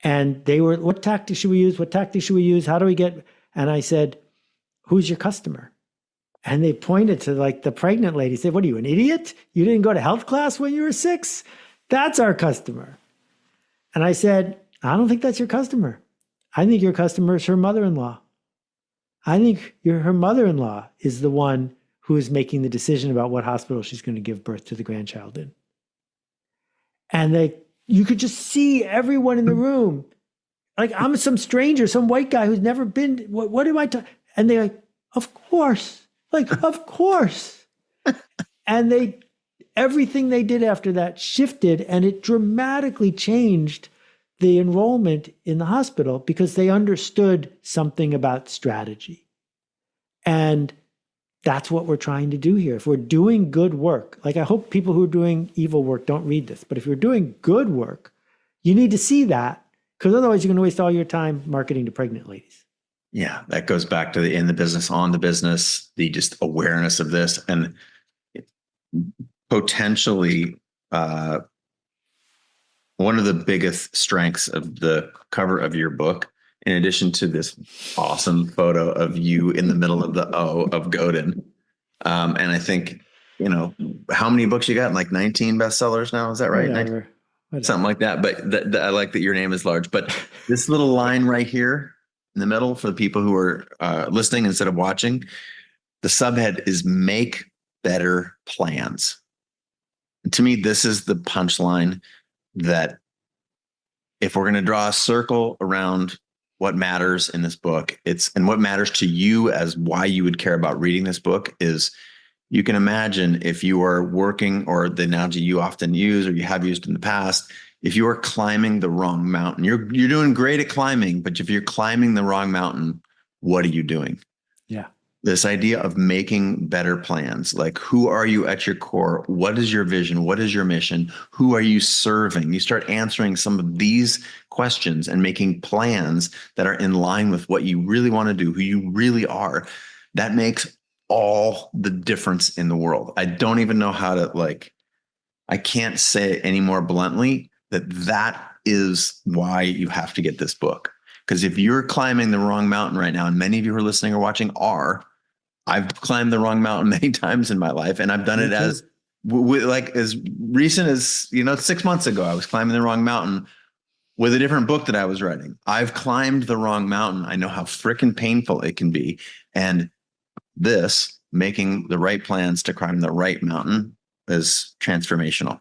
And they were, what tactics should we use? What tactics should we use? How do we get? And I said, who's your customer? And they pointed to like the pregnant lady, said, what are you, an idiot? You didn't go to health class when you were 6? That's our customer. And I said, I don't think that's your customer. I think your customer is her mother-in-law. I think her mother-in-law is the one who is making the decision about what hospital she's going to give birth to the grandchild in. And you could just see everyone in the room. Like, I'm some stranger, some white guy who's never been, what do I tell? And they're like, of course. Like, of course. And everything they did after that shifted, and it dramatically changed the enrollment in the hospital because they understood something about strategy. And that's what we're trying to do here. If we're doing good work, like I hope people who are doing evil work don't read this, but if you're doing good work, you need to see that, because otherwise you're going to waste all your time marketing to pregnant ladies. Yeah, that goes back to the in the business, on the business, the just awareness of this, and potentially one of the biggest strengths of the cover of your book, in addition to this awesome photo of you in the middle of the O of Godin. And I think, how many books you got? Like 19 bestsellers now. Is that right? Whatever. Something like that. But I like that your name is large. But this little line right here in the middle for the people who are listening instead of watching, the subhead is "Make Better Plans." And to me, this is the punchline that if we're going to draw a circle around what matters in this book, and what matters to you as why you would care about reading this book is, you can imagine if you are working, or the analogy you often use or you have used in the past, if you are climbing the wrong mountain, you're doing great at climbing, but if you're climbing the wrong mountain, what are you doing? Yeah. This idea of making better plans, like, who are you at your core? What is your vision? What is your mission? Who are you serving? You start answering some of these questions and making plans that are in line with what you really want to do, who you really are. That makes all the difference in the world. I don't even know how to, I can't say it any more bluntly that is why you have to get this book. Because if you're climbing the wrong mountain right now, and many of you who are listening or watching are, I've climbed the wrong mountain many times in my life, and I've done it as recent as 6 months ago. I was climbing the wrong mountain with a different book that I was writing. I've climbed the wrong mountain. I know how freaking painful it can be, and making the right plans to climb the right mountain is transformational.